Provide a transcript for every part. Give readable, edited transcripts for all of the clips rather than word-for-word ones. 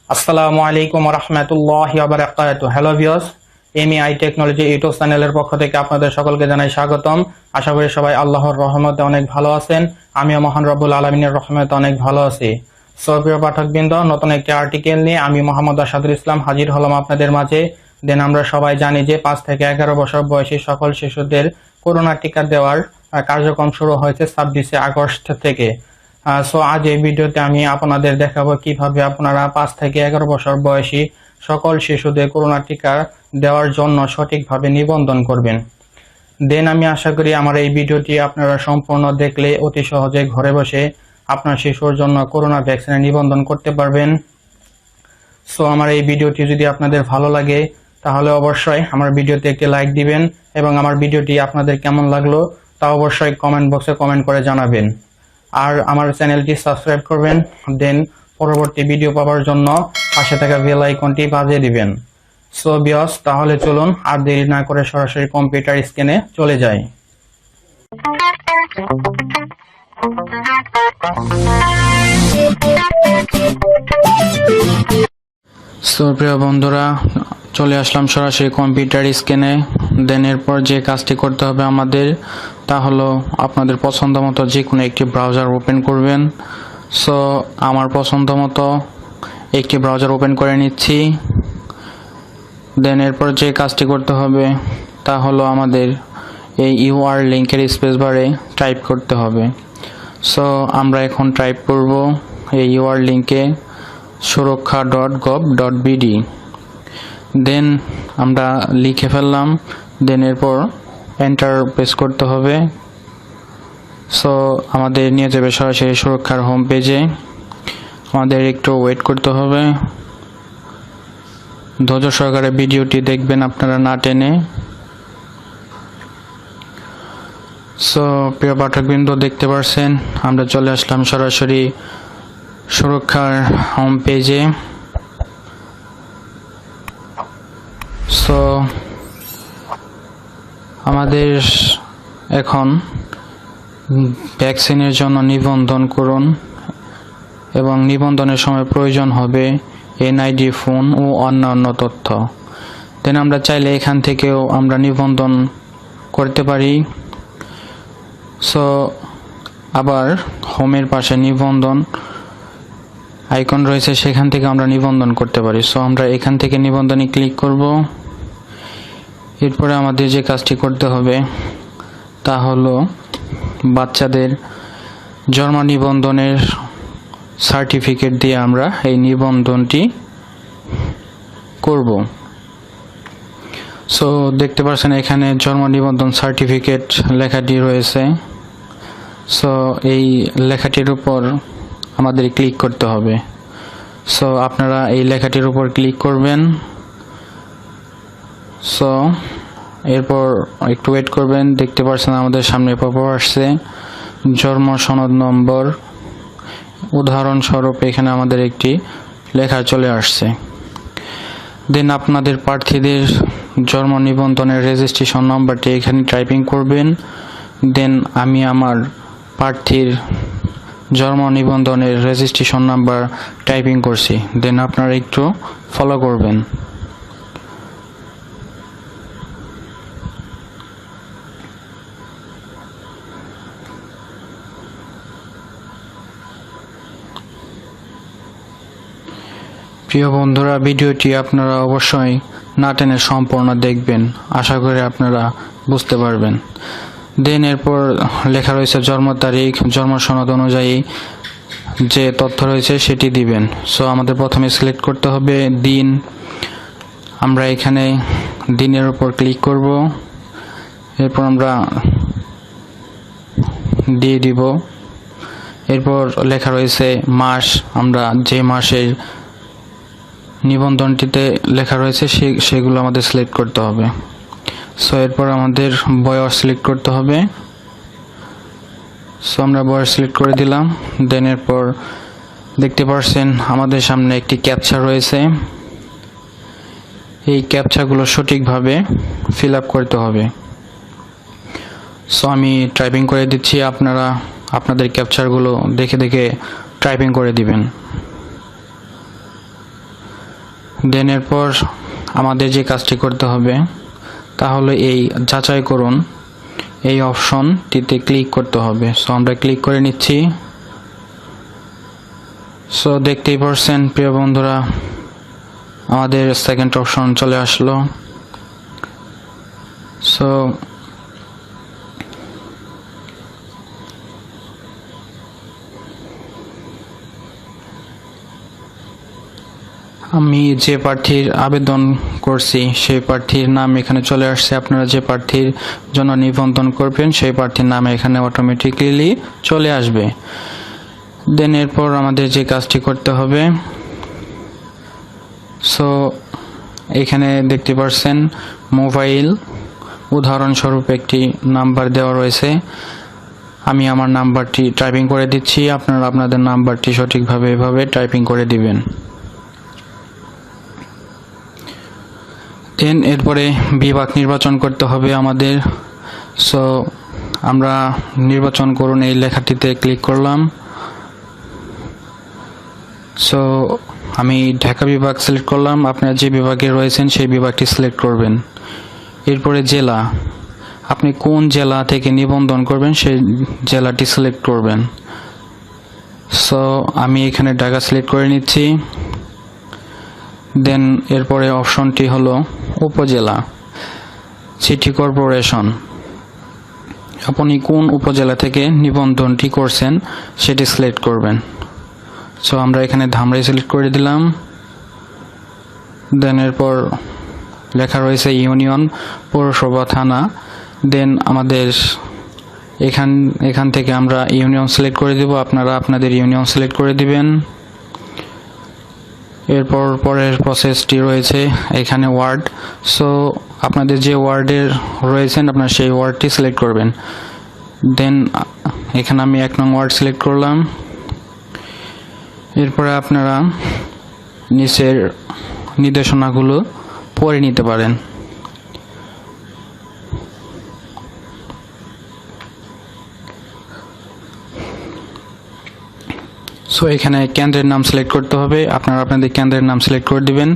আসসালামু আলাইকুম ওয়া রাহমাতুল্লাহি ওয়া বারাকাতুহু। Hello viewers, MI technology YouTube চ্যানেলের পক্ষ থেকে আপনাদের সকলকে জানাই স্বাগতম। আশা করি সবাই আল্লাহর রহমতে অনেক ভালো আছেন। আমিও মহান রব্বুল আলামিনের রহমতে অনেক ভালো আছি। সো প্রিয় পাঠকবৃন্দ, নতুন একটি আর্টিকেল নিয়ে আমি মোহাম্মদ আসাদুল ইসলাম হাজির হলাম আপনাদের মাঝে। দেন আমরা সবাই জানি যে 5 থেকে 11 বছর বয়সী সকল শিশুদের করোনা টিকা দেওয়ার কার্যক্রম শুরু হয়েছে 26 আগস্ট থেকে। সো আজ এই ভিডিওতে আমি আপনাদের দেখাবো কিভাবে আপনারা 5 থেকে 11 বছর বয়সী সকল শিশুদের করোনা টিকা দেওয়ার জন্য সঠিকভাবে নিবন্ধন করবেন। দেন আমি আশা করি আমার এই ভিডিওটি আপনারা সম্পূর্ণ দেখলে অতি সহজে ঘরে বসে আপনার শিশুর জন্য করোনা ভ্যাকসিনে নিবন্ধন করতে পারবেন। সো আমার এই ভিডিওটি যদি আপনাদের ভালো লাগে তাহলে অবশ্যই আমার ভিডিওতে একটি লাইক দিবেন এবং আমার ভিডিওটি আপনাদের কেমন লাগলো তা অবশ্যই কমেন্ট বক্সে কমেন্ট করে জানাবেন। আর আমার চ্যানেলটি সাবস্ক্রাইব করবেন। দেন পরবর্তী ভিডিও পাওয়ার জন্য পাশে থাকা বেল আইকনটি বাজিয়ে দিবেন। সো ভিউয়ার্স, তাহলে চলুন আর দেরি না করে সরাসরি কম্পিউটার স্ক্রিনে চলে যাই। সো প্রিয় বন্ধুরা, চলে আসলাম সরাসরি কম্পিউটার স্ক্রিনে। দেন এরপর যে কাজটি করতে হবে আমাদের তা হলো আপনাদের পছন্দ মতো যে কোনো একটি ব্রাউজার ওপেন করবেন। সো আমার পছন্দ মতো একটি ব্রাউজার ওপেন করে নিচ্ছি। দেন এরপর যে কাজটি করতে হবে তা হলো আমাদের এই ইউআর লিঙ্কের স্পেস বারে টাইপ করতে হবে। সো আমরা এখন টাইপ করব এই ইউআর লিঙ্কে surakha.gov.bd। দেন আমরা লিখে ফেললাম। দেন এরপর এন্টার প্রেস করতে হবে। সো আমাদের নিয়ে যাবে সরাসরি সুরক্ষার হোম পেজে। আমাদের একটু ওয়েট করতে হবে। ধৈর্য সহকারে ভিডিওটি দেখবেন আপনারা না টেনে। সো প্রিয় পাঠকবৃন্দ, দেখতে পাচ্ছেন আমরা চলে আসলাম সরাসরি সুরক্ষার হোম পেজে। সো আমাদের এখন ভ্যাকসিনের জন্য নিবন্ধন করুন এবং নিবন্ধনের সময় প্রয়োজন হবে এনআইডি, ফোন ও অন্যান্য তথ্য। দেন আমরা চাইলে এখান থেকেও আমরা নিবন্ধন করতে পারি। সো আবার হোমের পাশে নিবন্ধন আইকন রয়েছে, সেখান থেকে আমরা নিবন্ধন করতে পারি। সো আমরা এখান থেকে নিবন্ধনে ক্লিক করব। এরপরে আমাদের যে কাজটি করতে হবে তা হলো বাচ্চাদের জন্ম নিবন্ধনের সার্টিফিকেট দিয়ে আমরা এই নিবন্ধনটি করব। সো দেখতে পাচ্ছেন এখানে জন্ম নিবন্ধন সার্টিফিকেট লেখাটি রয়েছে। সো এই লেখাটির উপর আমাদের ক্লিক করতে হবে। সো আপনারা এই লেখাটির উপর ক্লিক করবেন। সো এরপর একটু ওয়েট করবেন। দেখতে পাচ্ছেন আমাদের সামনে পপআপ আসছে জন্ম সনদ নম্বর। উদাহরণস্বরূপ এখানে আমাদের একটি লেখা চলে আসছে। দেন আপনাদের প্রার্থীদের জন্ম নিবন্ধনের রেজিস্ট্রেশন নাম্বারটি এখানে টাইপিং করবেন। দেন আমি আমার প্রার্থীর জন্ম নিবন্ধনের রেজিস্ট্রেশন নাম্বার টাইপিং করছি। দেন আপনারা একটু ফলো করবেন। প্রিয় বন্ধুরা, ভিডিওটি আপনারা অবশ্যই না টেনে সম্পূর্ণ দেখবেন, আশা করি আপনারা বুঝতে পারবেন। দেন এরপর লেখা রয়েছে জন্ম তারিখ, জন্ম সনদ অনুযায়ী যে তথ্য রয়েছে সেটি দিবেন। সো আমাদের প্রথমে সিলেক্ট করতে হবে দিন। আমরা এখানে দিনের উপর ক্লিক করব। এরপর আমরা দিয়ে দিব। এরপর লেখা রয়েছে মাস, আমরা যে মাসের নিবন্ধনটিতে লেখা রয়েছে সেগুলো আমাদের সিলেক্ট করতে হবে। সো এরপর আমাদের বয়স সিলেক্ট করতে হবে। সো আমরা বয়স সিলেক্ট করে দিলাম। দেন এরপর দেখতে পাচ্ছেন আমাদের সামনে একটি ক্যাপচা রয়েছে। এই ক্যাপচাগুলো সঠিকভাবে ফিল আপ করতে হবে। সো আমি টাইপিং করে দিচ্ছি, আপনারা আপনাদের ক্যাপচারগুলো দেখে দেখে টাইপিং করে দিবেন। দেন এরপর আমাদের যে কাজটি করতে হবে তা হলো এই যাচাই করুন এই অপশনটিতে ক্লিক করতে হবে। সো আমরা ক্লিক করে নিচ্ছি। সো দেখতেই পারছেন প্রিয় বন্ধুরা, আমাদের সেকেন্ড অপশন চলে আসলো। সো আমি যে প্রার্থীর আবেদন করছি সেই প্রার্থীর নাম এখানে চলে আসছে। আপনারা যে প্রার্থীর জন্য নিবন্ধন করবেন সেই প্রার্থীর নাম এখানে অটোমেটিক্যালি চলে আসবে। দেন এরপর আমাদের যে কাজটি করতে হবে, সো এখানে দেখতে পাচ্ছেন মোবাইল উদাহরণস্বরূপ একটি নাম্বার দেওয়া রয়েছে। আমি আমার নাম্বারটি টাইপিং করে দিচ্ছি, আপনারা আপনাদের নাম্বারটি সঠিকভাবে এভাবে টাইপিং করে দিবেন। দেন এরপরে বিভাগ নির্বাচন করতে হবে আমাদের। সো আমরা নির্বাচন করুন এই লেখাটিতে ক্লিক করলাম। সো আমি ঢাকা বিভাগ সিলেক্ট করলাম। আপনারা যে বিভাগে রয়েছেন সেই বিভাগটি সিলেক্ট করবেন। এরপরে জেলা, আপনি কোন জেলা থেকে নিবন্ধন করবেন সেই জেলাটি সিলেক্ট করবেন। সো আমি এখানে ঢাকা সিলেক্ট করে নিচ্ছি। দেন এরপরে অপশনটি হলো উপজেলা, সিটি কর্পোরেশন। আপনি কোন উপজেলা থেকে নিবন্ধনটি করছেন সেটি সিলেক্ট করবেন। সো আমরা এখানে ধামরাই সিলেক্ট করে দিলাম। দেন এরপর লেখা রয়েছে ইউনিয়ন, পৌরসভা, থানা। দেন আমাদের এখান থেকে আমরা ইউনিয়ন সিলেক্ট করে দেব, আপনারা আপনাদের ইউনিয়ন সিলেক্ট করে দিবেন। এরপর পরের প্রসেসটি রয়েছে এখানে ওয়ার্ড। সো আপনাদের যে ওয়ার্ডের রয়েছেন আপনারা সেই ওয়ার্ডটি সিলেক্ট করবেন। দেন এখানে আমি 1 নং ওয়ার্ড সিলেক্ট করলাম। এরপরে আপনারা নিচের নির্দেশনাগুলো পড়ে নিতে পারেন। সো এখানে কেন্দ্রের নাম সিলেক্ট করতে হবে, আপনারা আপনাদের কেন্দ্রের নাম সিলেক্ট করে দিবেন।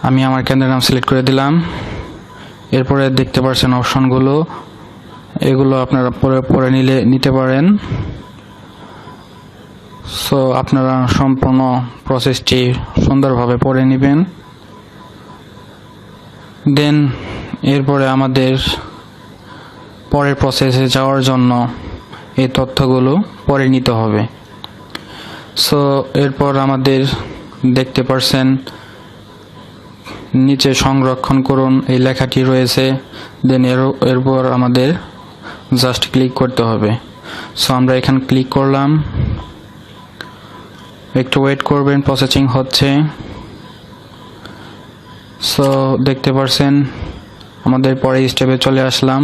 আমি আমার কেন্দ্রের নাম সিলেক্ট করে দিলাম। এরপরে দেখতে পাচ্ছেন অপশনগুলো, এগুলো আপনারা পরে নিতে পারেন। সো আপনারা সম্পূর্ণ প্রসেসটি সুন্দরভাবে পড়ে নেবেন। দেন এরপরে আমাদের পরের প্রসেসে যাওয়ার জন্য এই তথ্যগুলো পড়ে নিতে হবে। সো এরপর আমাদের দেখতে পাচ্ছেন নিচে সংরক্ষণ করুন এই লেখাটি রয়েছে। দেন এরপর আমাদের জাস্ট ক্লিক করতে হবে। সো আমরা এখানে ক্লিক করলাম, একটু ওয়েট করবেন, প্রসেসিং হচ্ছে। সো দেখতে পাচ্ছেন আমাদের পরের স্টেপে চলে আসলাম।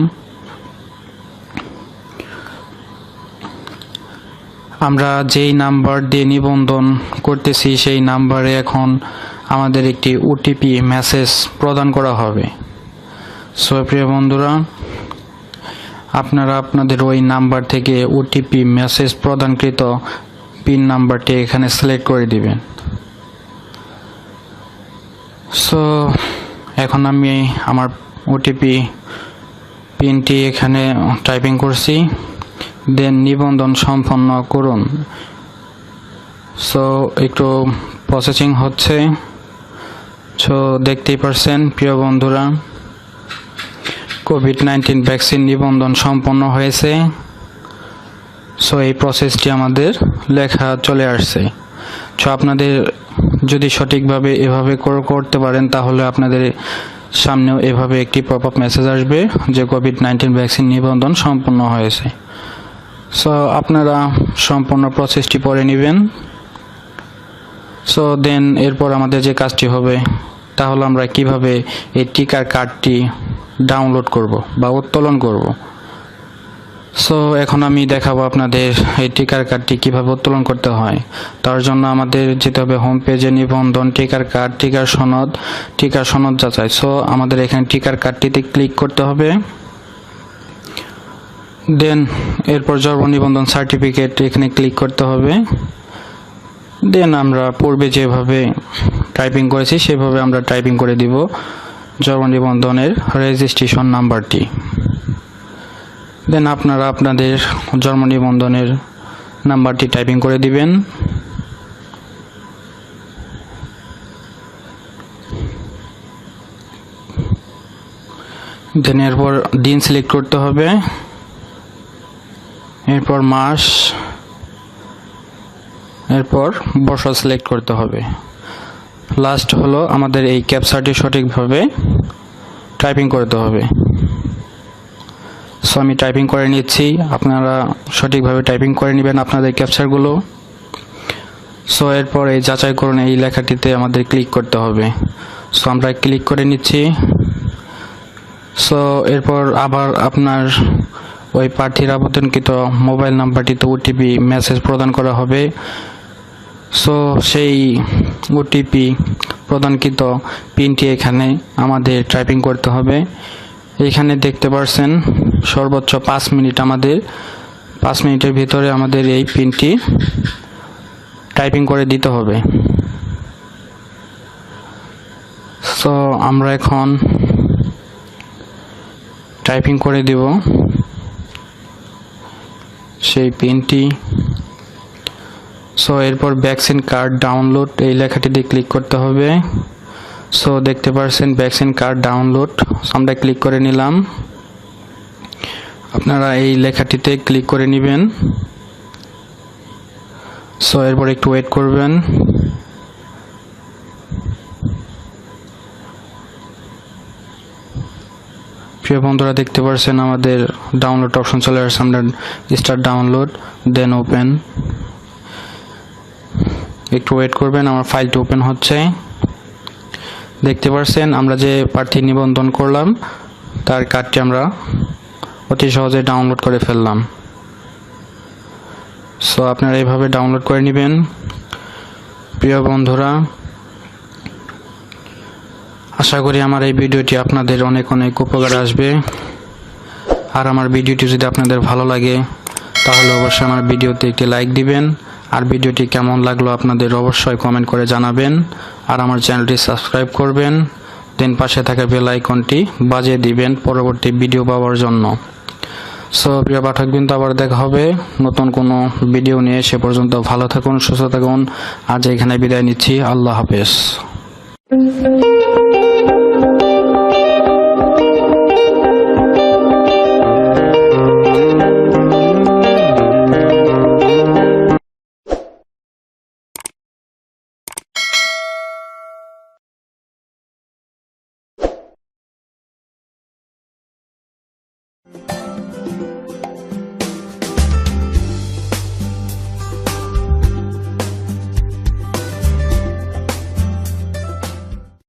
আমরা যেই নাম্বার দিয়ে নিবন্ধন করতেছি সেই নাম্বারে এখন আমাদের একটি ওটিপি মেসেজ প্রদান করা হবে। সো প্রিয় বন্ধুরা, আপনারা আপনাদের ওই নাম্বার থেকে ওটিপি মেসেজ প্রদানকৃত পিন নাম্বারটি এখানে সিলেক্ট করে দিবেন। সো এখন আমি আমার ওটিপি পিনটি এখানে টাইপিং করছি। দেন নিবন্ধন সম্পন্ন করুন। সো একটু প্রসেসিং হচ্ছে। সো দেখতেই পাচ্ছেন প্রিয় বন্ধুরা, কোভিড-19 ভ্যাকসিন নিবন্ধন সম্পন্ন হয়েছে। সো এই প্রসেসটি আমাদের লেখা চলে আসছে। সো আপনাদের যদি সঠিকভাবে এভাবে করতে পারেন তাহলে আপনাদের সামনেও এভাবে একটি পপআপ মেসেজ আসবে যে কোভিড-19 ভ্যাকসিন নিবন্ধন সম্পন্ন হয়েছে। সো আপনারা সম্পূর্ণ প্রসেসটি পড়ে নেবেন। সো দেন এরপর আমাদের যে কাজটি হবে তা হলো আমরা কিভাবে এই টিকার কার্ডটি ডাউনলোড করব বা উত্তোলন করব। সো এখন আমি দেখাবো আপনাদের এই টিকার কার্ডটি কিভাবে উত্তোলন করতে হয়। তার জন্য আমাদের যেতে হবে হোম পেজে, নিবন্ধন, টিকার কার্ড, টিকার সনদ যাচাই। সো আমাদের এখানে টিকার কার্ডটিতে ক্লিক করতে হবে। দেন এরপর জন্ম নিবন্ধন সার্টিফিকেট এখানে ক্লিক করতে হবে। দেন আমরা পূর্বে যেভাবে টাইপিং করেছি সেভাবে আমরা টাইপিং করে দিব জন্ম নিবন্ধনের রেজিস্ট্রেশন নাম্বারটি। দেন আপনারা আপনাদের জন্ম নিবন্ধনের নাম্বারটি টাইপিং করে দিবেন। দেন এরপর দিন সিলেক্ট করতে হবে, এরপর মাস, এরপর বর্ষ সিলেক্ট করতে হবে। লাস্ট হলো আমাদের এই ক্যাপচারটি সঠিকভাবে টাইপিং করতে হবে। সো আমি টাইপিং করে নিচ্ছি, আপনারা সঠিকভাবে টাইপিং করে নেবেন আপনাদের ক্যাপচারগুলো। সো এরপর এই যাচাই করুন এই লেখাটিতে আমাদের ক্লিক করতে হবে। সো আমরা ক্লিক করে নিচ্ছি। সো এরপর আবার আপনার ওই প্রার্থীর আবেদনকৃত মোবাইল নাম্বারটিতে ওটিপি মেসেজ প্রদান করা হবে। সো সেই ওটিপি প্রদানকৃত পিনটি এখানে আমাদের টাইপিং করতে হবে। এখানে দেখতে পাচ্ছেন সর্বোচ্চ 5 মিনিট, আমাদের 5 মিনিটের ভিতরে আমাদের এই পিনটি টাইপিং করে দিতে হবে। সো আমরা এখন টাইপিং করে দিব সেই পিনটি। সো এরপর ভ্যাকসিন কার্ড ডাউনলোড এই লেখাটিতে ক্লিক করতে হবে। সো দেখতে পাচ্ছেন ভ্যাকসিন কার্ড ডাউনলোড, আমরা ক্লিক করে নিলাম। আপনারা এই লেখাটিতে ক্লিক করে নেবেন। সো এরপর একটু ওয়েট করবেন। প্রিয় বন্ধুরা দেখতে পাচ্ছেন আমাদের ডাউনলোড অপশন চলে আসছে। আমরা স্টার্ট ডাউনলোড, দেন ওপেন। একটু ওয়েট করবেন, আমার ফাইলটি ওপেন হচ্ছে। দেখতে পাচ্ছেন আমরা যে প্রার্থী নিবন্ধন করলাম তার কার্ডটি আমরা অতি সহজে ডাউনলোড করে ফেললাম। সো আপনারা এইভাবে ডাউনলোড করে নেবেন। প্রিয় বন্ধুরা, আশা করি আমার এই ভিডিওটি আপনাদের অনেক অনেক উপকার আসবে। আর আমার ভিডিওটি যদি আপনাদের ভালো লাগে তাহলে অবশ্যই আমার ভিডিওতে একটি লাইক দিবেন। আর ভিডিওটি কেমন লাগলো আপনাদের অবশ্যই কমেন্ট করে জানাবেন। আর আমার চ্যানেলটি সাবস্ক্রাইব করবেন, দেন পাশে থাকা বেল আইকনটি বাজিয়ে দিবেন পরবর্তী ভিডিও পাওয়ার জন্য। সো প্রিয় পাঠকবৃন্দ, আবার দেখা হবে নতুন কোনো ভিডিও নিয়ে। সে পর্যন্ত ভালো থাকুন, সুস্থ থাকুন। আজ এখানে বিদায় নিচ্ছি। আল্লাহ হাফেজ।